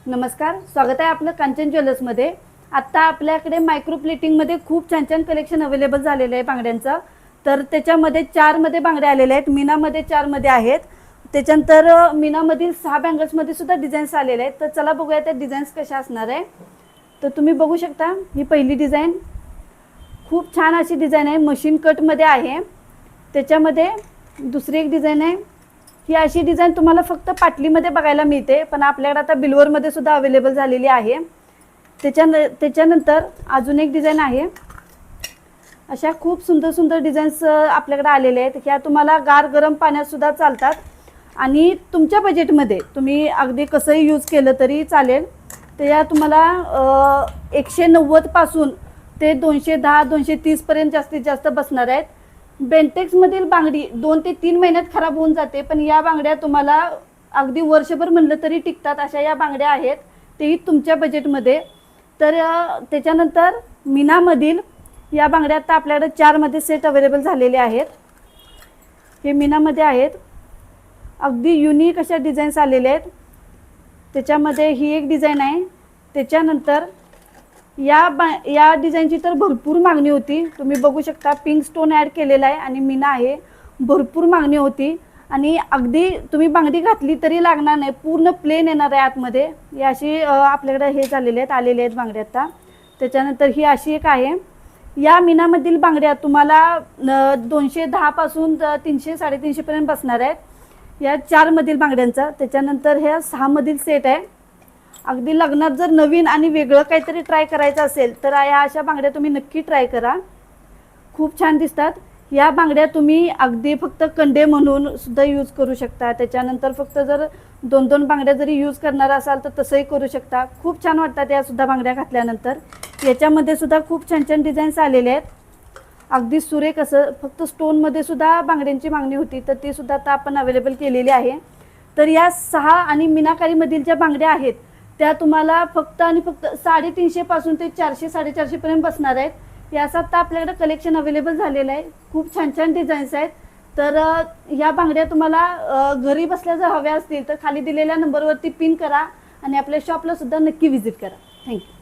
नमस्कार, स्वागत आहे आपलं कांचन ज्वेलर्समध्ये। आत्ता आपल्याकडे मायक्रो प्लेटिंगमध्ये खूप छान छान कलेक्शन अवेलेबल झालेलं आहे बांगड्यांचं। तर त्याच्यामध्ये 4 मध्ये बांगड्या आलेल्या आहेत, मीनामध्ये 4 मध्ये आहेत। त्याच्यानंतर मीनामधील 6 बँगल्समध्ये सुद्धा डिझाईन्स आलेले आहेत। तर चला बघूया त्या डिझाईन्स कशा असणार आहे। तर तुम्ही बघू शकता, ही पहिली डिझाईन खूप छान अशी डिझाईन आहे, मशीन कटमध्ये आहे। त्याच्यामध्ये दुसरी एक डिझाईन आहे, ही अशी डिझाईन तुम्हाला फक्त पाटलीमध्ये बघायला मिळते, पण आपल्याकडे आता बिल्वरमध्ये सुद्धा अवेलेबल झालेली आहे। त्याच्यानंतर अजून एक डिझाईन आहे। अशा खूप सुंदर सुंदर डिझाईन्स आपल्याकडे आलेले आहेत। ह्या तुम्हाला गार गरम पाण्यात सुद्धा चालतात आणि तुमच्या बजेटमध्ये तुम्ही अगदी कसंही यूज केलं तरी चालेल। तर या तुम्हाला 190 पासून ते 210 230 पर्यंत जास्तीत जास्त बसणार आहेत। बेंटेक्समधील बांगडी 2 ते 3 महिन्यात खराब होऊन जाते, पण या बांगड्या तुम्हाला अगदी वर्षभर म्हणलं तरी टिकतात अशा या बांगड्या आहेत, तेही तुमच्या बजेटमध्ये। तर त्याच्यानंतर मीनामधील या बांगड्या आता आपल्याकडे 4 मध्ये सेट अवेलेबल झालेले आहेत। हे मीनामध्ये आहेत, अगदी युनिक अशा डिझाईन्स आलेले आहेत। त्याच्यामध्ये ही एक डिझाईन आहे। त्याच्यानंतर या डिझाईनची तर भरपूर मागणी होती, तुम्ही बघू शकता पिंक स्टोन ॲड केलेला आहे आणि मीना आहे, भरपूर मागणी होती आणि अगदी तुम्ही बांगडी घातली तरी लागणार नाही, पूर्ण प्लेन येणार आहे आतमध्ये। या अशी आपल्याकडे हे झालेले आहेत, आलेले आहेत बांगड्या आता। त्याच्यानंतर ही अशी एक आहे। या मीनामधील बांगड्या तुम्हाला 210 पासून 300 350 पर्यंत बसणार आहेत या 4 मधील बांगड्यांचा। त्याच्यानंतर ह्या 6 मधील सेट आहे। अगदी लग्नात जर नवीन आणि वेगळं काहीतरी ट्राय करायचं असेल तर या अशा बांगड्या तुम्ही नक्की ट्राय करा, खूप छान दिसतात। या बांगड्या तुम्ही अगदी फक्त कंडे म्हणून सुद्धा यूज करू शकता। त्याच्यानंतर फक्त जर 2-2 बांगड्या जरी यूज करणार असाल तर तसंही करू शकता, खूप छान वाटतात या सुद्धा बांगड्या घातल्यानंतर। याच्यामध्ये सुद्धा खूप छान छान डिझाईन्स आलेले आहेत, अगदी सुरेख असं। फक्त स्टोनमध्ये सुद्धा बांगड्यांची मागणी होती, तर ती सुद्धा आता आपण अवेलेबल केलेली आहे। तर या 6 आणि मीनाकारीमधील ज्या बांगड्या आहेत त्या तुम्हाला फक्त आणि फक्त 350 पासून ते 400 450 पर्यंत बसणार आहेत। याचा आता आपल्याकडे कलेक्शन अवेलेबल झालेलं आहे, खूप छान छान डिझाईन्स आहेत। तर ह्या बांगड्या तुम्हाला घरी बसल्या जर हव्या असतील तर खाली दिलेल्या नंबरवरती पिन करा आणि आपल्या शॉपला सुद्धा नक्की व्हिजिट करा। थँक्यू।